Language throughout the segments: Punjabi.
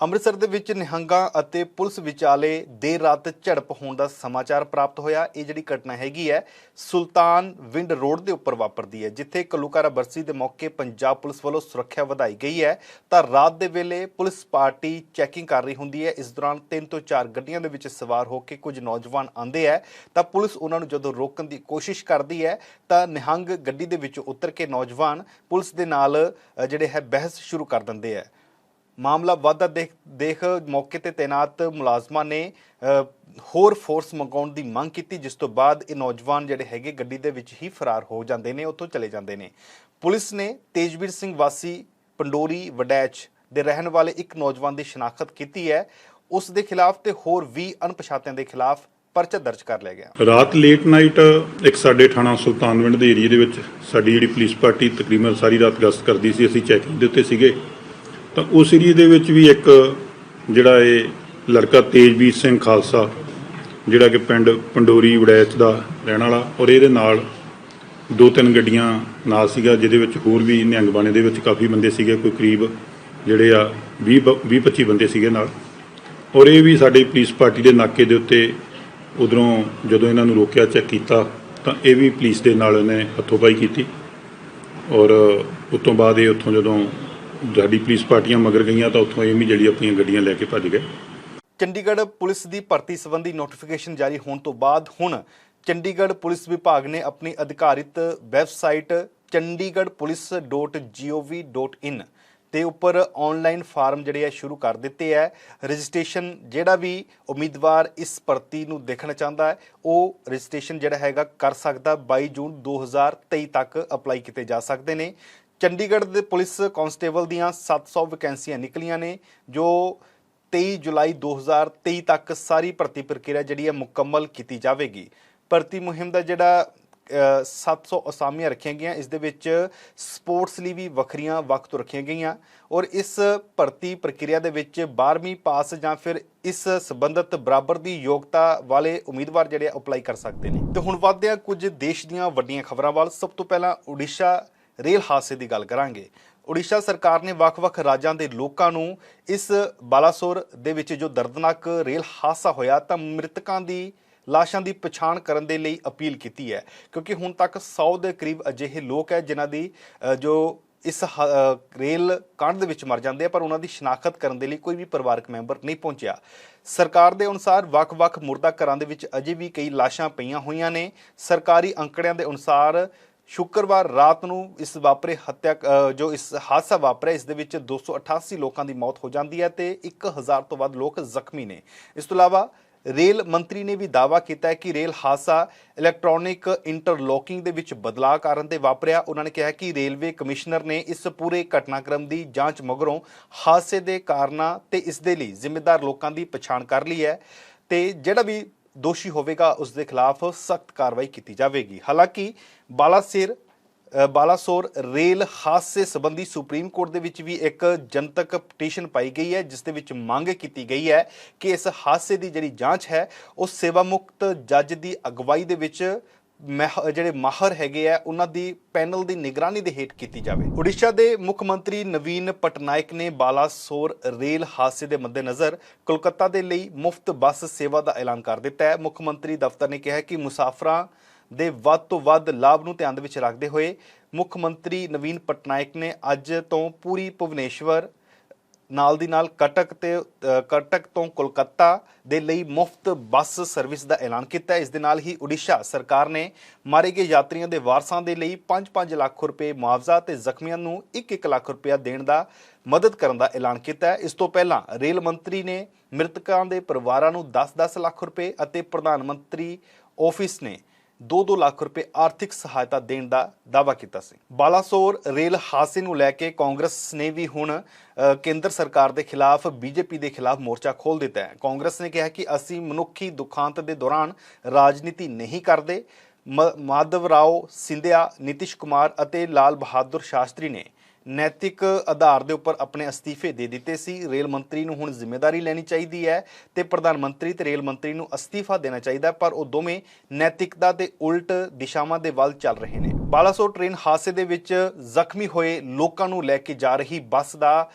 ਅੰਮ੍ਰਿਤਸਰ ਦੇ ਵਿੱਚ ਨਿਹੰਗਾਂ ਅਤੇ ਪੁਲਿਸ ਵਿਚਾਲੇ ਦੇਰ ਰਾਤ ਝੜਪ ਹੋਣ ਦਾ ਸਮਾਚਾਰ ਪ੍ਰਾਪਤ ਹੋਇਆ। ਇਹ ਜਿਹੜੀ ਘਟਨਾ ਹੈਗੀ ਹੈ ਸੁਲਤਾਨ ਵਿੰਡ ਰੋਡ ਦੇ ਉੱਪਰ ਵਾਪਰਦੀ ਹੈ, ਜਿੱਥੇ ਘੱਲੂਘਾਰਾ ਬਰਸੀ ਦੇ ਮੌਕੇ ਪੰਜਾਬ ਪੁਲਿਸ ਵੱਲੋਂ ਸੁਰੱਖਿਆ ਵਧਾਈ ਗਈ ਹੈ। ਤਾਂ ਰਾਤ ਦੇ ਵੇਲੇ ਪੁਲਿਸ ਪਾਰਟੀ ਚੈਕਿੰਗ ਕਰ ਰਹੀ ਹੁੰਦੀ ਹੈ। ਇਸ ਦੌਰਾਨ 3 ਤੋਂ 4 ਗੱਡੀਆਂ ਦੇ ਵਿੱਚ ਸਵਾਰ ਹੋ ਕੇ ਕੁਝ ਨੌਜਵਾਨ ਆਉਂਦੇ ਹੈ ਤਾਂ ਪੁਲਿਸ ਉਹਨਾਂ ਨੂੰ ਜਦੋਂ ਰੋਕਣ ਦੀ ਕੋਸ਼ਿਸ਼ ਕਰਦੀ ਹੈ ਤਾਂ ਨਿਹੰਗ ਗੱਡੀ ਦੇ ਵਿੱਚੋਂ ਉਤਰ ਕੇ ਨੌਜਵਾਨ ਪੁਲਿਸ ਦੇ ਨਾਲ ਜਿਹੜੇ ਹੈ ਬਹਿਸ ਸ਼ੁਰੂ ਕਰ ਦਿੰਦੇ ਹੈ। ਮਾਮਲਾ ਵੱਧਦਾ ਦੇਖ ਮੌਕੇ ਤੇ ਤੈਨਾਤ ਮੁਲਾਜ਼ਮਾਂ ਨੇ ਹੋਰ ਫੋਰਸ ਮੰਗਾਉਣ ਦੀ ਮੰਗ ਕੀਤੀ, ਜਿਸ ਤੋਂ ਬਾਅਦ ਇਹ ਨੌਜਵਾਨ ਜਿਹੜੇ ਹੈਗੇ ਗੱਡੀ ਦੇ ਵਿੱਚ ਹੀ ਫਰਾਰ ਹੋ ਜਾਂਦੇ ਨੇ, ਉੱਥੋਂ ਚਲੇ ਜਾਂਦੇ ਨੇ। ਪੁਲਿਸ ਨੇ ਤੇਜਵੀਰ ਸਿੰਘ ਵਾਸੀ ਪੰਡੋਰੀ ਵਡੈਚ ਦੇ ਰਹਿਣ ਵਾਲੇ ਇੱਕ ਨੌਜਵਾਨ ਦੀ ਸ਼ਨਾਖਤ ਕੀਤੀ ਹੈ। ਉਸ ਦੇ ਖਿਲਾਫ ਤੇ ਹੋਰ 20 ਅਣਪਛਾਤਿਆਂ ਦੇ ਖਿਲਾਫ ਪਰਚਾ ਦਰਜ ਕਰ ਲਿਆ ਗਿਆ। ਰਾਤ ਲੇਟ ਨਾਈਟ ਇੱਕ ਸਾਡੇ ਥਾਣਾ ਸੁਲਤਾਨਵਿੰਡ ਦੇ ਏਰੀਏ ਦੇ ਵਿੱਚ ਸਾਡੀ ਜਿਹੜੀ ਪੁਲਿਸ ਪਾਰਟੀ ਤਕਰੀਬਨ ਸਾਰੀ ਰਾਤ ਗਸ਼ਤ ਕਰਦੀ ਸੀ। ਅਸੀਂ ਚੈਕਿੰਗ ਦੇ ਉੱਤੇ ਸੀਗੇ ਤਾਂ ਉਸ ਏਰੀਏ ਦੇ ਵਿੱਚ ਵੀ ਇੱਕ ਜਿਹੜਾ ਇਹ ਲੜਕਾ ਤੇਜਵੀਰ ਸਿੰਘ ਖਾਲਸਾ, ਜਿਹੜਾ ਕਿ ਪਿੰਡ ਪੰਡੋਰੀ ਵੜੈਚ ਦਾ ਰਹਿਣ ਵਾਲਾ, ਔਰ ਇਹਦੇ ਨਾਲ 2-3 ਗੱਡੀਆਂ ਨਾਲ ਸੀਗਾ, ਜਿਹਦੇ ਵਿੱਚ ਹੋਰ ਵੀ ਨਿਹੰਗ ਬਾਣੇ ਦੇ ਵਿੱਚ ਕਾਫੀ ਬੰਦੇ ਸੀਗੇ, ਕੋਈ ਕਰੀਬ ਜਿਹੜੇ ਆ 20-25 ਬੰਦੇ ਸੀਗੇ ਨਾਲ। ਔਰ ਇਹ ਵੀ ਸਾਡੀ ਪੁਲਿਸ ਪਾਰਟੀ ਦੇ ਨਾਕੇ ਦੇ ਉੱਤੇ ਉਧਰੋਂ ਜਦੋਂ ਇਹਨਾਂ ਨੂੰ ਰੋਕਿਆ, ਚੈੱਕ ਕੀਤਾ ਤਾਂ ਇਹ ਵੀ ਪੁਲਿਸ ਦੇ ਨਾਲ ਇਹਨੇ ਹੱਥੋਂ-ਪਾਈ ਕੀਤੀ। ਔਰ ਉਸ ਤੋਂ ਬਾਅਦ ਇਹ ਉੱਥੋਂ ਜਦੋਂ ਸਾਡੀ ਪੁਲਿਸ ਪਾਰਟੀਆਂ ਮਗਰ ਗਈਆਂ ਤਾਂ ਉੱਥੋਂ ਇਹ ਵੀ ਜਿਹੜੀ ਆਪਣੀਆਂ ਗੱਡੀਆਂ ਲੈ ਕੇ ਭੱਜ ਗਏ। ਚੰਡੀਗੜ੍ਹ ਪੁਲਿਸ ਦੀ ਭਰਤੀ ਸੰਬੰਧੀ ਨੋਟੀਫਿਕੇਸ਼ਨ ਜਾਰੀ ਹੋਣ ਤੋਂ ਬਾਅਦ ਹੁਣ ਚੰਡੀਗੜ੍ਹ ਪੁਲਿਸ ਵਿਭਾਗ ਨੇ ਆਪਣੀ ਅਧਿਕਾਰਿਤ ਵੈਬਸਾਈਟ chandigarhpolice.gov.in ਦੇ ਉੱਪਰ ਆਨਲਾਈਨ ਫਾਰਮ ਜਿਹੜੇ ਆ ਸ਼ੁਰੂ ਕਰ ਦਿੱਤੇ ਹੈ। ਰਜਿਸਟ੍ਰੇਸ਼ਨ ਜਿਹੜਾ ਵੀ ਉਮੀਦਵਾਰ ਇਸ ਭਰਤੀ ਨੂੰ ਦੇਖਣਾ ਚਾਹੁੰਦਾ ਹੈ ਉਹ ਰਜਿਸਟ੍ਰੇਸ਼ਨ ਜਿਹੜਾ ਹੈਗਾ ਕਰ ਸਕਦਾ। 22 ਜੂਨ 2023 ਤੱਕ ਅਪਲਾਈ ਕੀਤੇ ਜਾ ਸਕਦੇ ਨੇ। ਚੰਡੀਗੜ੍ਹ ਦੇ ਪੁਲਿਸ ਕਾਂਸਟੇਬਲ ਦੀਆਂ 700 ਵੈਕੈਂਸੀਆਂ ਨਿਕਲੀਆਂ ਨੇ, ਜੋ 23 ਜੁਲਾਈ 2023 ਤੱਕ ਸਾਰੀ ਭਰਤੀ ਪ੍ਰਕਿਰਿਆ ਜਿਹੜੀ ਹੈ ਮੁਕੰਮਲ ਕੀਤੀ ਜਾਵੇਗੀ। ਭਰਤੀ ਮੁਹਿੰਮ ਦਾ ਜਿਹੜਾ 700 ਅਸਾਮੀਆਂ ਰੱਖੀਆਂ ਗਈਆਂ, ਇਸ ਦੇ ਵਿੱਚ ਸਪੋਰਟਸ ਲਈ ਵੀ ਵੱਖਰੀਆਂ ਵਕਤ ਰੱਖੀਆਂ ਗਈਆਂ। ਔਰ ਇਸ ਭਰਤੀ ਪ੍ਰਕਿਰਿਆ ਦੇ ਵਿੱਚ 12ਵੀਂ ਪਾਸ ਜਾਂ ਫਿਰ ਇਸ ਸੰਬੰਧਿਤ ਬਰਾਬਰ ਦੀ ਯੋਗਤਾ ਵਾਲੇ ਉਮੀਦਵਾਰ ਜਿਹੜੇ ਅਪਲਾਈ ਕਰ ਸਕਦੇ ਨੇ। ਤੇ ਹੁਣ ਵੱਧਦੇ ਹਾਂ ਕੁਝ ਦੇਸ਼ ਦੀਆਂ ਵੱਡੀਆਂ ਖਬਰਾਂ ਵੱਲ। ਸਭ ਤੋਂ ਪਹਿਲਾਂ ਉੜੀਸਾ ਰੇਲ ਹਾਦਸੇ ਦੀ ਗੱਲ ਕਰਾਂਗੇ। ਉੜੀਸਾ ਸਰਕਾਰ ਨੇ ਵੱਖ-ਵੱਖ ਰਾਜਾਂ ਦੇ ਲੋਕਾਂ ਨੂੰ ਇਸ ਬਾਲਾਸੋਰ ਦੇ ਵਿੱਚ ਜੋ ਦਰਦਨਾਕ ਰੇਲ ਹਾਦਸਾ ਹੋਇਆ ਤਾਂ ਮ੍ਰਿਤਕਾਂ ਦੀ ਲਾਸ਼ਾਂ ਦੀ ਪਛਾਣ ਕਰਨ ਦੇ ਲਈ ਅਪੀਲ ਕੀਤੀ ਹੈ, ਕਿਉਂਕਿ ਹੁਣ ਤੱਕ 100 ਦੇ ਕਰੀਬ ਅਜਿਹੇ ਲੋਕ ਹੈ ਜਿਨ੍ਹਾਂ ਦੀ ਜੋ ਇਸ ਰੇਲ ਕਾਂਡ ਦੇ ਵਿੱਚ ਮਰ ਜਾਂਦੇ ਆ, ਪਰ ਉਹਨਾਂ ਦੀ ਸ਼ਨਾਖਤ ਕਰਨ ਦੇ ਲਈ ਕੋਈ ਵੀ ਪਰਿਵਾਰਕ ਮੈਂਬਰ ਨਹੀਂ ਪਹੁੰਚਿਆ। ਸਰਕਾਰ ਦੇ ਅਨੁਸਾਰ ਵੱਖ-ਵੱਖ ਮੁਰਦਾ ਘਰਾਂ ਦੇ ਵਿੱਚ ਅਜੇ ਵੀ ਕਈ ਲਾਸ਼ਾਂ ਪਈਆਂ ਹੋਈਆਂ ਨੇ। ਸਰਕਾਰੀ ਅੰਕੜਿਆਂ ਦੇ ਅਨੁਸਾਰ ਸ਼ੁੱਕਰਵਾਰ ਰਾਤ ਨੂੰ ਇਸ ਹਾਦਸਾ ਵਾਪਰਿਆ, ਇਸ ਦੇ ਵਿੱਚ 288 ਲੋਕਾਂ ਦੀ ਮੌਤ ਹੋ ਜਾਂਦੀ ਹੈ ਤੇ 1000 ਤੋਂ ਵੱਧ ਲੋਕ ਜ਼ਖਮੀ ਨੇ। ਇਸ ਤੋਂ ਇਲਾਵਾ ਰੇਲ ਮੰਤਰੀ ਨੇ ਵੀ ਦਾਅਵਾ ਕੀਤਾ ਹੈ ਕਿ ਰੇਲ ਹਾਦਸਾ ਇਲੈਕਟ੍ਰੋਨਿਕ ਇੰਟਰਲੋਕਿੰਗ ਦੇ ਵਿੱਚ ਬਦਲਾਅ ਕਾਰਨ ਤੇ ਵਾਪਰਿਆ। ਉਹਨਾਂ ਨੇ ਕਿਹਾ ਕਿ ਰੇਲਵੇ ਕਮਿਸ਼ਨਰ ਨੇ ਇਸ ਪੂਰੇ ਘਟਨਾਕ੍ਰਮ ਦੀ ਜਾਂਚ ਮਗਰੋਂ ਹਾਦਸੇ ਦੇ ਕਾਰਨਾਂ ਤੇ ਇਸ ਦੇ ਲਈ ਜ਼ਿੰਮੇਦਾਰ ਲੋਕਾਂ ਦੀ ਪਛਾਣ ਕਰ ਲਈ ਹੈ ਤੇ ਜਿਹੜਾ ਵੀ ਦੋਸ਼ੀ ਹੋਵੇਗਾ ਉਸ ਦੇ ਖਿਲਾਫ ਸਖਤ ਕਾਰਵਾਈ ਕੀਤੀ ਜਾਵੇਗੀ। ਹਾਲਾਂਕਿ ਬਾਲਾਸੋਰ ਰੇਲ ਹਾਦਸੇ ਸੰਬੰਧੀ ਸੁਪਰੀਮ ਕੋਰਟ ਦੇ ਵਿੱਚ ਵੀ ਇੱਕ ਜਨਤਕ ਪਟੀਸ਼ਨ ਪਾਈ ਗਈ ਹੈ, ਜਿਸ ਦੇ ਵਿੱਚ ਮੰਗ ਕੀਤੀ ਗਈ ਹੈ ਕਿ ਇਸ ਹਾਦਸੇ ਦੀ ਜਿਹੜੀ ਜਾਂਚ ਹੈ ਉਹ ਸੇਵਾ ਮੁਕਤ ਜੱਜ ਦੀ ਅਗਵਾਈ ਦੇ ਵਿੱਚ ਜਿਹੜੇ ਮਾਹਰ ਹੈਗੇ ਆ ਉਹਨਾਂ ਦੀ ਪੈਨਲ ਦੀ ਨਿਗਰਾਨੀ ਦੇ ਹੇਠ ਕੀਤੀ ਜਾਵੇ। ਉੜੀਸਾ ਦੇ ਮੁੱਖ ਮੰਤਰੀ ਨਵੀਨ ਪਟਨਾਇਕ ਨੇ ਬਾਲਾਸੋਰ ਰੇਲ ਹਾਦਸੇ ਦੇ ਮੱਦੇਨਜ਼ਰ ਕੋਲਕਾਤਾ ਦੇ ਲਈ ਮੁਫਤ ਬੱਸ ਸੇਵਾ ਦਾ ਐਲਾਨ ਕਰ ਦਿੱਤਾ ਹੈ। ਮੁੱਖ ਮੰਤਰੀ ਦਫ਼ਤਰ ਨੇ ਕਿਹਾ ਕਿ ਮੁਸਾਫਰਾਂ ਦੇ ਵੱਧ ਤੋਂ ਵੱਧ ਲਾਭ ਨੂੰ ਧਿਆਨ ਦੇ ਵਿੱਚ ਰੱਖਦੇ ਹੋਏ ਮੁੱਖ ਮੰਤਰੀ ਨਵੀਨ ਪਟਨਾਇਕ ਨੇ ਅੱਜ ਤੋਂ ਪੂਰੀ ਭੁਵਨੇਸ਼ਵਰ ਨਾਲ ਦੀ ਨਾਲ ਕਟਕ ਤੋਂ ਕੋਲਕਾਤਾ ਦੇ ਲਈ ਮੁਫਤ ਬੱਸ ਸਰਵਿਸ ਦਾ ਐਲਾਨ ਕੀਤਾ ਹੈ। ਇਸ ਦੇ ਨਾਲ ਹੀ ਉੜੀਸਾ ਸਰਕਾਰ ਨੇ ਮਾਰੇ ਗਏ ਯਾਤਰੀਆਂ ਦੇ ਵਾਰਸਾਂ ਦੇ ਲਈ 5-5 ਲੱਖ ਰੁਪਏ ਮੁਆਵਜ਼ਾ ਤੇ ਜ਼ਖਮੀਆਂ ਨੂੰ 1-1 ਲੱਖ ਰੁਪਇਆ ਦੇਣ ਦਾ ਮਦਦ ਕਰਨ ਦਾ ਐਲਾਨ ਕੀਤਾ ਹੈ। ਇਸ ਤੋਂ ਪਹਿਲਾਂ ਰੇਲ ਮੰਤਰੀ ਨੇ ਮ੍ਰਿਤਕਾਂ ਦੇ ਪਰਿਵਾਰਾਂ ਨੂੰ 10-10 ਲੱਖ ਰੁਪਏ ਅਤੇ ਪ੍ਰਧਾਨ ਮੰਤਰੀ ਆਫਿਸ ਨੇ 2-2 ਲੱਖ ਰੁਪਏ ਆਰਥਿਕ ਸਹਾਇਤਾ ਦੇਣ ਦਾ ਦਾਅਵਾ ਕੀਤਾ ਸੀ। ਬਾਲਾਸੋਰ ਰੇਲ ਹਾਦਸੇ ਨੂੰ ਲੈ ਕੇ ਕਾਂਗਰਸ ਨੇ ਵੀ ਹੁਣ ਕੇਂਦਰ ਸਰਕਾਰ ਦੇ ਖਿਲਾਫ ਬੀਜੇਪੀ ਦੇ ਖਿਲਾਫ ਮੋਰਚਾ ਖੋਲ੍ਹ ਦਿੱਤਾ ਹੈ। ਕਾਂਗਰਸ ਨੇ ਕਿਹਾ ਕਿ ਅਸੀਂ ਮਨੁੱਖੀ ਦੁਖਾਂਤ ਦੇ ਦੌਰਾਨ ਰਾਜਨੀਤੀ ਨਹੀਂ ਕਰਦੇ। ਮਾਧਵ ਰਾਓ ਸਿੰਧਿਆ, ਨਿਤਿਸ਼ ਕੁਮਾਰ ਅਤੇ ਲਾਲ ਬਹਾਦੁਰ ਸ਼ਾਸਤਰੀ ਨੇ ਨੈਤਿਕ ਆਧਾਰ ਦੇ ਉੱਪਰ ਆਪਣੇ ਅਸਤੀਫੇ ਦੇ ਦਿੱਤੇ ਸੀ। ਰੇਲ ਮੰਤਰੀ ਨੂੰ ਹੁਣ ਜ਼ਿੰਮੇਵਾਰੀ ਲੈਣੀ ਚਾਹੀਦੀ ਹੈ ਤੇ ਪ੍ਰਧਾਨ ਮੰਤਰੀ ਤੇ ਰੇਲ ਮੰਤਰੀ ਨੂੰ ਅਸਤੀਫਾ ਦੇਣਾ ਚਾਹੀਦਾ, ਪਰ ਉਹ ਦੋਵੇਂ ਨੈਤਿਕਤਾ ਦੇ ਉਲਟ ਦਿਸ਼ਾਵਾਂ ਦੇ ਵੱਲ ਚੱਲ ਰਹੇ ਨੇ। ਬਾਲਾਸੋਰ ਟ੍ਰੇਨ ਹਾਦਸੇ ਦੇ ਵਿੱਚ ਜ਼ਖਮੀ ਹੋਏ ਲੋਕਾਂ ਨੂੰ ਲੈ ਕੇ ਜਾ ਰਹੀ ਬੱਸ ਦਾ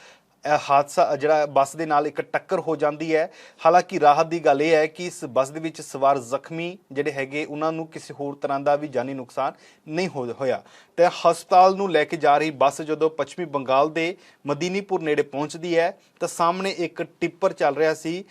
ਹਾਦਸਾ ਜਿਹੜਾ ਬੱਸ ਦੇ ਨਾਲ ਇੱਕ ਟੱਕਰ ਹੋ ਜਾਂਦੀ ਹੈ। ਹਾਲਾਂਕਿ ਰਾਹਤ ਦੀ ਗੱਲ ਇਹ ਹੈ ਕਿ ਇਸ ਬੱਸ ਦੇ ਵਿੱਚ ਸਵਾਰ ਜ਼ਖਮੀ ਜਿਹੜੇ ਹੈਗੇ ਉਹਨਾਂ ਨੂੰ ਕਿਸੇ ਹੋਰ ਤਰ੍ਹਾਂ ਦਾ ਵੀ ਜਾਨੀ ਨੁਕਸਾਨ ਨਹੀਂ ਹੋਇਆ। ਤੇ ਹਸਪਤਾਲ ਨੂੰ ਲੈ ਕੇ ਜਾ ਰਹੀ ਬੱਸ ਜਦੋਂ ਪੱਛਮੀ ਬੰਗਾਲ ਦੇ ਮਦੀਨੀਪੁਰ ਨੇੜੇ ਪਹੁੰਚਦੀ ਹੈ ਤਾਂ ਸਾਹਮਣੇ ਇੱਕ ਟਿੱਪਰ ਚੱਲ ਰਿਹਾ ਸੀ,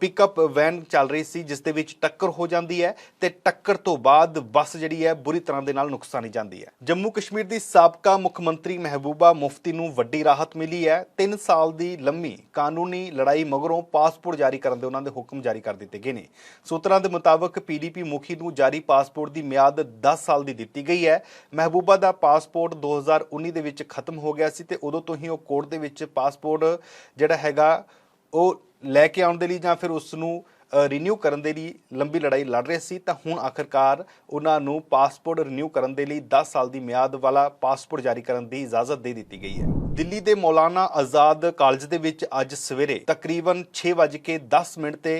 ਪਿਕਅਪ ਵੈਨ ਚੱਲ ਰਹੀ ਸੀ, ਜਿਸ ਦੇ ਵਿੱਚ ਟੱਕਰ ਹੋ ਜਾਂਦੀ ਹੈ ਤੇ ਟੱਕਰ ਤੋਂ ਬਾਅਦ ਬੱਸ ਜਿਹੜੀ ਹੈ ਬੁਰੀ ਤਰ੍ਹਾਂ ਦੇ ਨਾਲ ਨੁਕਸਾਨੀ ਜਾਂਦੀ ਹੈ। ਜੰਮੂ ਕਸ਼ਮੀਰ ਦੀ ਸਾਬਕਾ ਮੁੱਖ ਮੰਤਰੀ ਮਹਿਬੂਬਾ ਮੁਫਤੀ ਨੂੰ ਵੱਡੀ ਰਾਹਤ ਮਿਲੀ ਹੈ। 3 ਸਾਲ ਦੀ ਲੰਮੀ ਕਾਨੂੰਨੀ ਲੜਾਈ ਮਗਰੋਂ ਪਾਸਪੋਰਟ ਜਾਰੀ ਕਰਨ ਦੇ ਉਹਨਾਂ ਦੇ ਹੁਕਮ ਜਾਰੀ ਕਰ ਦਿੱਤੇ ਗਏ ਨੇ। ਸੂਤਰਾਂ ਦੇ ਮੁਤਾਬਕ PDP ਮੁਖੀ ਨੂੰ ਜਾਰੀ ਪਾਸਪੋਰਟ ਦੀ ਮਿਆਦ 10 ਸਾਲ ਦੀ ਦਿੱਤੀ ਗਈ ਹੈ। ਮਹਿਬੂਬਾ ਦਾ ਪਾਸਪੋਰਟ 2019 ਦੇ ਵਿੱਚ ਖਤਮ ਹੋ ਗਿਆ ਸੀ ਤੇ ਉਦੋਂ ਤੋਂ ਹੀ ਉਹ ਕੋਰਟ ਦੇ ਵਿੱਚ ਪਾਸਪੋਰਟ ਜਿਹੜਾ ਹੈਗਾ ਉਹ ਲੈ ਕੇ ਆਉਣ ਦੇ ਲਈ ਜਾਂ ਫਿਰ ਉਸ ਨੂੰ ਰੀਨਿਊ ਕਰਨ ਦੇ ਲਈ ਲੰਬੀ ਲੜਾਈ ਲੜ ਰਹੇ ਸੀ। ਤਾਂ ਹੁਣ ਆਖਰਕਾਰ ਉਹਨਾਂ ਨੂੰ ਪਾਸਪੋਰਟ ਰੀਨਿਊ ਕਰਨ ਦੇ ਲਈ 10 ਸਾਲ ਦੀ ਮਿਆਦ ਵਾਲਾ ਪਾਸਪੋਰਟ ਜਾਰੀ ਕਰਨ ਦੀ ਇਜਾਜ਼ਤ ਦੇ ਦਿੱਤੀ ਗਈ ਹੈ। ਦਿੱਲੀ ਦੇ ਮੌਲਾਨਾ ਆਜ਼ਾਦ ਕਾਲਜ ਦੇ ਵਿੱਚ ਅੱਜ ਸਵੇਰੇ ਤਕਰੀਬਨ 6:10 ਤੇ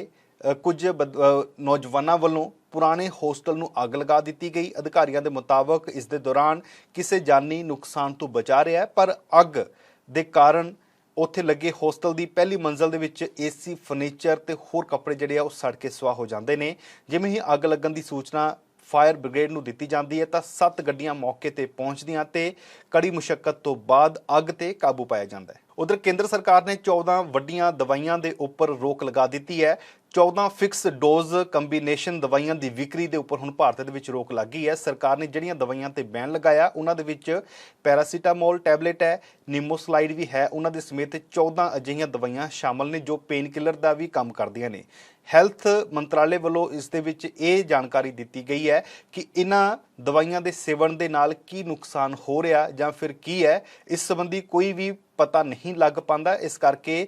ਕੁਝ ਨੌਜਵਾਨਾਂ ਵੱਲੋਂ ਪੁਰਾਣੇ ਹੋਸਟਲ ਨੂੰ ਅੱਗ ਲਗਾ ਦਿੱਤੀ ਗਈ। ਅਧਿਕਾਰੀਆਂ ਦੇ ਮੁਤਾਬਕ ਇਸ ਦੇ ਦੌਰਾਨ ਕਿਸੇ ਜਾਨੀ ਨੁਕਸਾਨ ਤੋਂ ਬਚਾ ਰਿਹਾ ਹੈ, ਪਰ ਅੱਗ ਦੇ ਕਾਰਨ ਉੱਥੇ ਲੱਗੇ ਹੋਸਟਲ ਦੀ ਪਹਿਲੀ ਮੰਜ਼ਲ ਦੇ ਵਿੱਚ AC, ਫਰਨੀਚਰ ਤੇ ਹੋਰ ਕੱਪੜੇ ਜਿਹੜੇ ਆ ਉਹ ਸੜ ਕੇ ਸੁਆਹ ਹੋ ਜਾਂਦੇ ਨੇ। ਜਿਵੇਂ ਹੀ ਅੱਗ ਲੱਗਣ ਦੀ ਸੂਚਨਾ ਫਾਇਰ ਬ੍ਰਿਗੇਡ ਨੂੰ ਦਿੱਤੀ ਜਾਂਦੀ ਹੈ ਤਾਂ 7 ਗੱਡੀਆਂ ਮੌਕੇ ਤੇ ਪਹੁੰਚਦੀਆਂ ਤੇ ਕੜੀ ਮੁਸ਼ੱਕਤ ਤੋਂ ਬਾਅਦ ਅੱਗ ਤੇ ਕਾਬੂ ਪਾਇਆ ਜਾਂਦਾ ਹੈ। ਉਧਰ ਕੇਂਦਰ ਸਰਕਾਰ ਨੇ 14 ਵੱਡੀਆਂ ਦਵਾਈਆਂ ਦੇ ਉੱਪਰ ਰੋਕ ਲਗਾ ਦਿੱਤੀ ਹੈ। 14 ਫਿਕਸ ਡੋਜ਼ ਕੰਬੀਨੇਸ਼ਨ ਦਵਾਈਆਂ ਦੀ ਵਿਕਰੀ ਦੇ ਉੱਪਰ ਹੁਣ ਭਾਰਤ ਦੇ ਵਿੱਚ ਰੋਕ ਲੱਗ ਗਈ ਹੈ। ਸਰਕਾਰ ਨੇ ਜਿਹੜੀਆਂ ਦਵਾਈਆਂ ਤੇ ਬੈਨ ਲਗਾਇਆ ਉਹਨਾਂ ਦੇ ਵਿੱਚ ਪੈਰਾਸੀਟਾਮੋਲ ਟੈਬਲੇਟ ਹੈ, ਨਿਮੋਸਲਾਈਡ ਵੀ ਹੈ, ਉਹਨਾਂ ਦੇ ਸਮੇਤ 14 ਅਜਿਹੀਆਂ ਦਵਾਈਆਂ ਸ਼ਾਮਲ ਨੇ ਜੋ ਪੇਨ ਕਿਲਰ ਦਾ ਵੀ ਕੰਮ ਕਰਦੀਆਂ ਨੇ। ਹੈਲਥ ਮੰਤਰਾਲੇ ਵੱਲੋਂ ਇਸ ਦੇ ਵਿੱਚ ਇਹ ਜਾਣਕਾਰੀ ਦਿੱਤੀ ਗਈ ਹੈ ਕਿ ਇਹਨਾਂ ਦਵਾਈਆਂ ਦੇ ਸੇਵਨ ਦੇ ਨਾਲ ਕੀ ਨੁਕਸਾਨ ਹੋ ਰਿਹਾ ਜਾਂ ਫਿਰ ਕੀ ਹੈ, ਇਸ ਸੰਬੰਧੀ ਕੋਈ ਵੀ ਪਤਾ ਨਹੀਂ ਲੱਗ ਪਾਉਂਦਾ। ਇਸ ਕਰਕੇ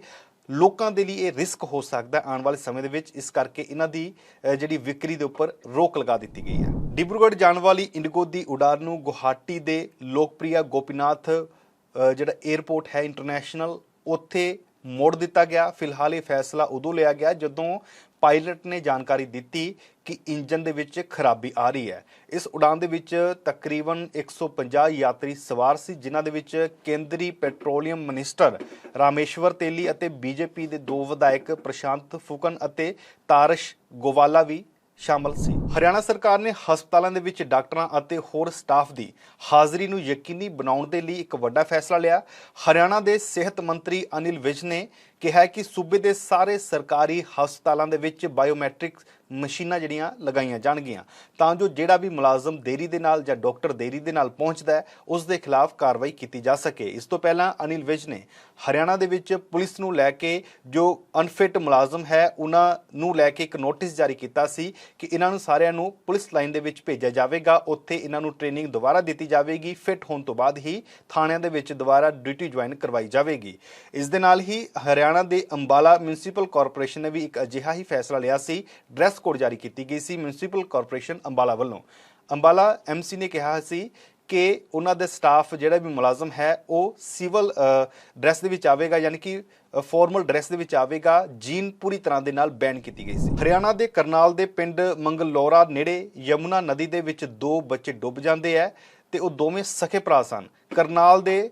ਲੋਕਾਂ ਦੇ ਲਈ ਇਹ ਰਿਸਕ ਹੋ ਸਕਦਾ ਆਉਣ ਵਾਲੇ ਸਮੇਂ ਦੇ ਵਿੱਚ। ਇਸ ਕਰਕੇ ਇਹਨਾਂ ਦੀ ਜਿਹੜੀ ਵਿਕਰੀ ਦੇ ਉੱਪਰ ਰੋਕ ਲਗਾ ਦਿੱਤੀ ਗਈ ਹੈ। ਡਿਬਰੂਗੜ੍ਹ ਜਾਣ ਵਾਲੀ ਇੰਡੀਗੋ ਦੀ ਉਡਾਨ ਨੂੰ ਗੁਹਾਟੀ ਦੇ ਲੋਕਪ੍ਰਿਆ ਗੋਪੀਨਾਥ ਜਿਹੜਾ 에ਅਰਪੋਰਟ ਹੈ ਇੰਟਰਨੈਸ਼ਨਲ, ਉੱਥੇ ਮੋੜ ਦਿੱਤਾ ਗਿਆ। ਫਿਲਹਾਲ ਇਹ ਫੈਸਲਾ ਉਦੋਂ ਲਿਆ ਗਿਆ ਜਦੋਂ ਪਾਇਲਟ ਨੇ ਜਾਣਕਾਰੀ ਦਿੱਤੀ ਕਿ ਇੰਜਨ ਦੇ ਵਿੱਚ ਖਰਾਬੀ ਆ ਰਹੀ ਹੈ। ਇਸ ਉਡਾਨ ਦੇ ਵਿੱਚ ਤਕਰੀਬਨ 150 ਯਾਤਰੀ ਸਵਾਰ ਸੀ, ਜਿਨ੍ਹਾਂ ਦੇ ਵਿੱਚ ਕੇਂਦਰੀ ਪੈਟਰੋਲੀਅਮ ਮਿਨਿਸਟਰ ਰਾਮੇਸ਼ਵਰ ਤੇਲੀ ਅਤੇ BJP ਦੇ 2 ਵਿਧਾਇਕ ਪ੍ਰਸ਼ਾਂਤ ਫੁਕਨ ਅਤੇ ਤਾਰਸ਼ ਗੋਵਾਲਾ ਵੀ ਸ਼ਾਮਲ ਸੀ। ਹਰਿਆਣਾ ਸਰਕਾਰ ਨੇ ਹਸਪਤਾਲਾਂ ਦੇ ਵਿੱਚ ਡਾਕਟਰਾਂ ਅਤੇ ਹੋਰ ਸਟਾਫ ਦੀ ਹਾਜ਼ਰੀ ਨੂੰ ਯਕੀਨੀ ਬਣਾਉਣ ਦੇ ਲਈ ਇੱਕ ਵੱਡਾ ਫੈਸਲਾ ਲਿਆ। ਹਰਿਆਣਾ ਦੇ ਸਿਹਤ ਮੰਤਰੀ ਅਨਿਲ ਵਿਜ ਨੇ ਕਿਹਾ ਕਿ ਸੂਬੇ ਦੇ ਸਾਰੇ ਸਰਕਾਰੀ ਹਸਪਤਾਲਾਂ ਦੇ ਵਿੱਚ ਬਾਇਓਮੈਟ੍ਰਿਕ ਮਸ਼ੀਨਾਂ ਜਿਹੜੀਆਂ ਲਗਾਈਆਂ ਜਾਣਗੀਆਂ ਤਾਂ ਜੋ ਜਿਹੜਾ ਵੀ ਮੁਲਾਜ਼ਮ ਦੇਰੀ ਦੇ ਨਾਲ ਜਾਂ ਡਾਕਟਰ ਦੇਰੀ ਦੇ ਨਾਲ ਪਹੁੰਚਦਾ ਹੈ ਉਸ ਦੇ ਖਿਲਾਫ ਕਾਰਵਾਈ ਕੀਤੀ ਜਾ ਸਕੇ। ਇਸ ਤੋਂ ਪਹਿਲਾਂ ਅਨਿਲ ਵਿਜ ਨੇ ਹਰਿਆਣਾ ਦੇ ਵਿੱਚ ਪੁਲਿਸ ਨੂੰ ਲੈ ਕੇ ਜੋ ਅਨਫਿਟ ਮੁਲਾਜ਼ਮ ਹੈ ਉਹਨਾਂ ਨੂੰ ਲੈ ਕੇ ਇੱਕ ਨੋਟਿਸ ਜਾਰੀ ਕੀਤਾ ਸੀ ਕਿ ਇਹਨਾਂ ਨੂੰ ਸਾਰਿਆਂ ਨੂੰ ਪੁਲਿਸ ਲਾਈਨ ਦੇ ਵਿੱਚ ਭੇਜਿਆ ਜਾਵੇਗਾ। ਉੱਥੇ ਇਹਨਾਂ ਨੂੰ ਟ੍ਰੇਨਿੰਗ ਦੁਬਾਰਾ ਦਿੱਤੀ ਜਾਵੇਗੀ। ਫਿੱਟ ਹੋਣ ਤੋਂ ਬਾਅਦ ਹੀ ਥਾਣਿਆਂ ਦੇ ਵਿੱਚ ਦੁਬਾਰਾ ਡਿਊਟੀ ਜੁਆਇਨ ਕਰਵਾਈ ਜਾਵੇਗੀ। ਇਸ ਦੇ ਨਾਲ ਹੀ ਹਰਿਆਣਾ ਦੇ ਅੰਬਾਲਾ ਮਿਊਨਿਸਪਲ ਕਾਰਪੋਰੇਸ਼ਨ ਨੇ ਵੀ ਇੱਕ ਅਜਿਹਾ ਹੀ ਫੈਸਲਾ ਲਿਆ ਸੀ। ਡਰੈਸ ਕੋਡ ਜਾਰੀ ਕੀਤੀ ਗਈ ਸੀ ਮਿਊਨਿਸਪਲ ਕਾਰਪੋਰੇਸ਼ਨ ਅੰਬਾਲਾ ਵੱਲੋਂ। ਅੰਬਾਲਾ MC ਨੇ ਕਿਹਾ ਸੀ ਕਿ ਉਹਨਾਂ ਦੇ ਸਟਾਫ ਜਿਹੜਾ ਵੀ ਮੁਲਾਜ਼ਮ ਹੈ ਉਹ ਸਿਵਲ ਡਰੈਸ ਦੇ ਵਿੱਚ ਆਵੇਗਾ, ਯਾਨੀ ਕਿ ਫਾਰਮਲ ਡਰੈਸ ਦੇ ਵਿੱਚ ਆਵੇਗਾ। ਜੀਨ ਪੂਰੀ ਤਰ੍ਹਾਂ ਦੇ ਨਾਲ ਬੈਨ ਕੀਤੀ ਗਈ ਸੀ। ਹਰਿਆਣਾ ਦੇ ਕਰਨਾਲ ਦੇ ਪਿੰਡ ਮੰਗਲੌਰਾ ਨੇੜੇ ਯਮੁਨਾ ਨਦੀ ਦੇ ਵਿੱਚ 2 ਬੱਚੇ ਡੁੱਬ ਜਾਂਦੇ ਹੈ ਤੇ ਉਹ ਦੋਵੇਂ ਸਕੇ ਭਰਾ ਸਨ। ਕਰਨਾਲ ਦੇ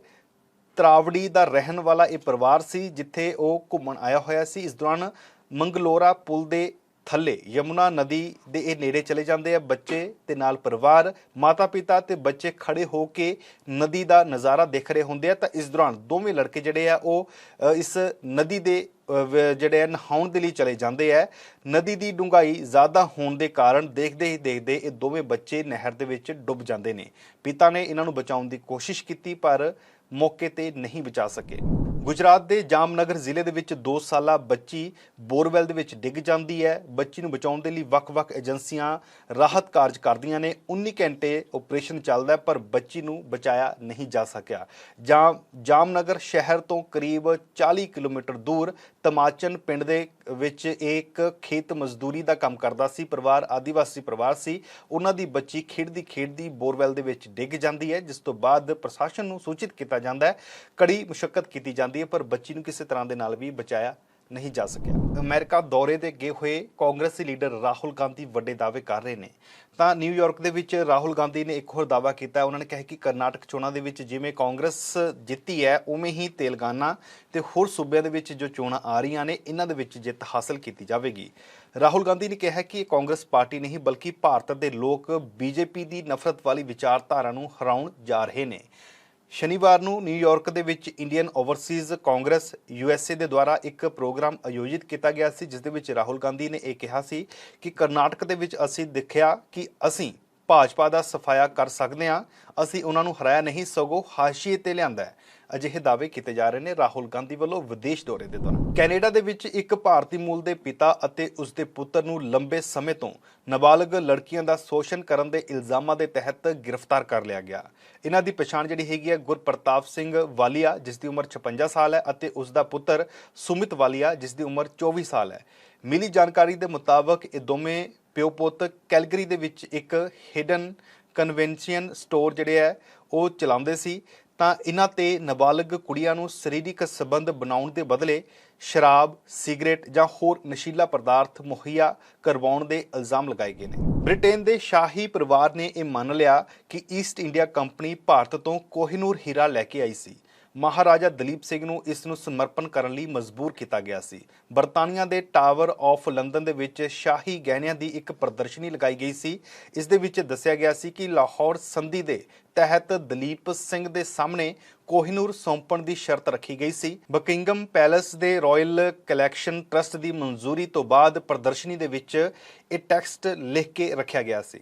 ਤਰਾਵੜੀ ਦਾ ਰਹਿਣ ਵਾਲਾ ਇਹ ਪਰਿਵਾਰ ਸੀ ਜਿੱਥੇ ਉਹ ਘੁੰਮਣ ਆਇਆ ਹੋਇਆ ਸੀ। ਇਸ ਦੌਰਾਨ ਮੰਗਲੌਰਾ ਪੁਲ ਦੇ ਥੱਲੇ ਯਮੁਨਾ ਨਦੀ ਦੇ ਇਹ ਨੇੜੇ ਚਲੇ ਜਾਂਦੇ ਆ ਬੱਚੇ ਤੇ ਨਾਲ ਪਰਿਵਾਰ, ਮਾਤਾ ਪਿਤਾ ਤੇ ਬੱਚੇ ਖੜੇ ਹੋ ਕੇ ਨਦੀ ਦਾ ਨਜ਼ਾਰਾ ਦੇਖ ਰਹੇ ਹੁੰਦੇ ਆ। ਤਾਂ ਇਸ ਦੌਰਾਨ ਦੋਵੇਂ ਲੜਕੇ ਜਿਹੜੇ ਆ ਉਹ ਇਸ ਨਦੀ ਦੇ ਜਿਹੜੇ ਨਹਾਉਣ ਦੇ ਲਈ ਚਲੇ ਜਾਂਦੇ ਆ। ਨਦੀ ਦੀ ਡੂੰਘਾਈ ਜ਼ਿਆਦਾ ਹੋਣ ਦੇ ਕਾਰਨ ਦੇਖਦੇ ਹੀ ਦੇਖਦੇ ਇਹ ਦੋਵੇਂ ਬੱਚੇ ਨਹਿਰ ਦੇ ਵਿੱਚ ਡੁੱਬ ਜਾਂਦੇ ਨੇ। ਪਿਤਾ ਨੇ ਇਹਨਾਂ ਨੂੰ ਬਚਾਉਣ ਦੀ ਕੋਸ਼ਿਸ਼ ਕੀਤੀ ਪਰ ਮੌਕੇ ਤੇ ਨਹੀਂ ਬਚਾ ਸਕੇ। ਗੁਜਰਾਤ ਦੇ ਜਾਮਨਗਰ ਜ਼ਿਲ੍ਹੇ ਦੇ ਵਿੱਚ 2 ਸਾਲਾ ਬੱਚੀ ਬੋਰਵੈਲ ਦੇ ਵਿੱਚ ਡਿੱਗ ਜਾਂਦੀ ਹੈ। ਬੱਚੀ ਨੂੰ ਬਚਾਉਣ ਦੇ ਲਈ ਵੱਖ-ਵੱਖ ਏਜੰਸੀਆਂ ਰਾਹਤ ਕਾਰਜ ਕਰਦੀਆਂ ਨੇ। 19 ਘੰਟੇ ਆਪਰੇਸ਼ਨ ਚੱਲਦਾ ਪਰ ਬੱਚੀ ਨੂੰ ਬਚਾਇਆ ਨਹੀਂ ਜਾ ਸਕਿਆ। ਜਾਮਨਗਰ ਸ਼ਹਿਰ ਤੋਂ ਕਰੀਬ 40 ਕਿਲੋਮੀਟਰ ਦੂਰ ਤਮਾਚਨ ਪਿੰਡ ਦੇ ਵਿੱਚ ਇੱਕ ਖੇਤ ਮਜ਼ਦੂਰੀ ਦਾ ਕੰਮ ਕਰਦਾ ਸੀ ਪਰਿਵਾਰ, ਆਦੀਵਾਸੀ ਪਰਿਵਾਰ ਸੀ। ਉਹਨਾਂ ਦੀ ਬੱਚੀ ਖੇਡਦੀ ਬੋਰਵੈਲ ਦੇ ਵਿੱਚ ਡਿੱਗ ਜਾਂਦੀ ਹੈ, ਜਿਸ ਤੋਂ ਬਾਅਦ ਪ੍ਰਸ਼ਾਸਨ ਨੂੰ ਸੂਚਿਤ ਕੀਤਾ ਜਾਂਦਾ ਹੈ। ਕੜੀ ਮੁਸ਼ੱਕਤ ਕੀਤੀ ਜਾਂਦੀ ਹੈ ਪਰ ਬੱਚੀ ਨੂੰ ਕਿਸੇ ਤਰ੍ਹਾਂ ਦੇ ਨਾਲ ਵੀ ਬਚਾਇਆ ਨਹੀਂ ਜਾ ਸਕਿਆ। ਅਮਰੀਕਾ ਦੌਰੇ ਤੇ ਗਏ ਹੋਏ ਕਾਂਗਰਸੀ ਲੀਡਰ ਰਾਹੁਲ ਗਾਂਧੀ ਵੱਡੇ ਦਾਅਵੇ ਕਰ ਰਹੇ ਨੇ। ਤਾਂ ਨਿਊਯਾਰਕ ਦੇ ਵਿੱਚ ਰਾਹੁਲ ਗਾਂਧੀ ਨੇ ਇੱਕ ਹੋਰ ਦਾਅਵਾ ਕੀਤਾ। ਉਹਨਾਂ ਨੇ ਕਿਹਾ ਕਿ ਕਰਨਾਟਕ ਚੋਣਾਂ ਦੇ ਵਿੱਚ ਜਿਵੇਂ ਕਾਂਗਰਸ ਜਿੱਤੀ ਹੈ, ਉਵੇਂ ਹੀ ਤੇਲੰਗਾਨਾ ਤੇ ਹੋਰ ਸੂਬਿਆਂ ਦੇ ਵਿੱਚ ਜੋ ਚੋਣਾਂ ਆ ਰਹੀਆਂ ਨੇ, ਇਹਨਾਂ ਦੇ ਵਿੱਚ ਜਿੱਤ ਹਾਸਲ ਕੀਤੀ ਜਾਵੇਗੀ। ਰਾਹੁਲ ਗਾਂਧੀ ਨੇ ਕਿਹਾ ਕਿ ਇਹ ਕਾਂਗਰਸ ਪਾਰਟੀ ਨਹੀਂ ਬਲਕਿ ਭਾਰਤ ਦੇ ਲੋਕ ਬੀਜੇਪੀ ਦੀ ਨਫ਼ਰਤ ਵਾਲੀ ਵਿਚਾਰਧਾਰਾ ਨੂੰ ਹਰਾਉਣ ਜਾ ਰਹੇ ਨੇ। ਸ਼ਨੀਵਾਰ ਨੂੰ ਨਿਊਯਾਰਕ ਦੇ ਵਿੱਚ ਇੰਡੀਅਨ ਓਵਰਸੀਜ਼ ਕਾਂਗਰਸ USA ਦੇ ਦੁਆਰਾ ਇੱਕ ਪ੍ਰੋਗਰਾਮ ਆਯੋਜਿਤ ਕੀਤਾ ਗਿਆ ਸੀ, ਜਿਸ ਦੇ ਵਿੱਚ ਰਾਹੁਲ ਗਾਂਧੀ ਨੇ ਇਹ ਕਿਹਾ ਸੀ ਕਿ ਕਰਨਾਟਕ ਦੇ ਵਿੱਚ ਅਸੀਂ ਦੇਖਿਆ ਕਿ ਅਸੀਂ ਭਾਜਪਾ ਦਾ ਸਫਾਇਆ ਕਰ ਸਕਦੇ ਹਾਂ, ਅਸੀਂ ਉਹਨਾਂ ਨੂੰ ਹਰਾਇਆ ਨਹੀਂ ਸਗੋਂ ਹਾਸ਼ੀਏ ਤੇ ਲਿਆਂਦਾ ਹੈ। ਅਜਿਹੇ ਦਾਅਵੇ ਕੀਤੇ ਜਾ ਰਹੇ ਨੇ ਰਾਹੁਲ ਗਾਂਧੀ ਵੱਲੋਂ ਵਿਦੇਸ਼ ਦੌਰੇ ਦੇ ਦੌਰਾਨ। ਕੈਨੇਡਾ ਦੇ ਵਿੱਚ ਇੱਕ ਭਾਰਤੀ ਮੂਲ ਦੇ ਪਿਤਾ ਅਤੇ ਉਸ ਦੇ ਪੁੱਤਰ ਨੂੰ ਲੰਬੇ ਸਮੇਂ ਤੋਂ ਨਾਬਾਲਗ ਲੜਕੀਆਂ ਦਾ ਸ਼ੋਸ਼ਣ ਕਰਨ ਦੇ ਇਲਜ਼ਾਮਾਂ ਦੇ ਤਹਿਤ ਗ੍ਰਿਫਤਾਰ ਕਰ ਲਿਆ ਗਿਆ। ਇਹਨਾਂ ਦੀ ਪਛਾਣ ਜਿਹੜੀ ਹੈਗੀ ਹੈ ਗੁਰਪ੍ਰਤਾਪ ਸਿੰਘ ਵਾਲੀਆ, ਜਿਸ ਦੀ ਉਮਰ 56 ਸਾਲ ਹੈ, ਅਤੇ ਉਸ ਦਾ ਪੁੱਤਰ ਸੁਮਿਤ ਵਾਲੀਆ, ਜਿਸ ਦੀ ਉਮਰ 24 ਸਾਲ ਹੈ। ਮਿਲੀ ਜਾਣਕਾਰੀ ਦੇ ਮੁਤਾਬਕ ਇਹ ਦੋਵੇਂ ਪਿਓ ਪੁੱਤ ਕੈਲਗਰੀ ਦੇ ਵਿੱਚ ਇੱਕ ਹਿਡਨ ਕਨਵੈਨਸ਼ਨ ਸਟੋਰ ਜਿਹੜੇ ਹੈ ਉਹ ਚਲਾਉਂਦੇ ਸੀ। ਤਾਂ ਇਹਨਾਂ ਤੇ ਨਾਬਾਲਗ ਕੁੜੀਆਂ ਨੂੰ ਸਰੀਰਕ ਸੰਬੰਧ ਬਣਾਉਣ ਦੇ ਬਦਲੇ ਸ਼ਰਾਬ, ਸਿਗਰਟ ਜਾਂ ਹੋਰ ਨਸ਼ੀਲਾ ਪਦਾਰਥ ਮੁਹੱਈਆ ਕਰਵਾਉਣ ਦੇ ਇਲਜ਼ਾਮ ਲਗਾਏ ਗਏ ਨੇ। ਬ੍ਰਿਟੇਨ ਦੇ ਸ਼ਾਹੀ ਪਰਿਵਾਰ ਨੇ ਇਹ ਮੰਨ ਲਿਆ ਕਿ ਈਸਟ ਇੰਡੀਆ ਕੰਪਨੀ ਭਾਰਤ ਤੋਂ ਕੋਹਿਨੂਰ ਹੀਰਾ ਲੈ ਕੇ ਆਈ ਸੀ। ਮਹਾਰਾਜਾ ਦਲੀਪ ਸਿੰਘ ਨੂੰ ਇਸ ਨੂੰ ਸਮਰਪਣ ਕਰਨ ਲਈ ਮਜਬੂਰ ਕੀਤਾ ਗਿਆ ਸੀ। ਬਰਤਾਨੀਆ ਦੇ ਟਾਵਰ ਆਫ ਲੰਡਨ ਦੇ ਵਿੱਚ ਸ਼ਾਹੀ ਗਹਿਣਿਆਂ ਦੀ ਇੱਕ ਪ੍ਰਦਰਸ਼ਨੀ ਲਗਾਈ ਗਈ ਸੀ। ਇਸ ਦੇ ਵਿੱਚ ਦੱਸਿਆ ਗਿਆ ਸੀ ਕਿ ਲਾਹੌਰ ਸੰਧੀ ਦੇ ਤਹਿਤ ਦਲੀਪ ਸਿੰਘ ਦੇ ਸਾਹਮਣੇ ਕੋਹਿਨੂਰ ਸੌਂਪਣ ਦੀ ਸ਼ਰਤ ਰੱਖੀ ਗਈ ਸੀ। ਬਕਿੰਗਮ ਪੈਲੇਸ ਦੇ ਰਾਇਲ ਕਲੈਕਸ਼ਨ ਟਰਸਟ ਦੀ ਮਨਜ਼ੂਰੀ ਤੋਂ ਬਾਅਦ ਪ੍ਰਦਰਸ਼ਨੀ ਦੇ ਵਿੱਚ ਇਹ ਟੈਕਸਟ ਲਿਖ ਕੇ ਰੱਖਿਆ ਗਿਆ ਸੀ।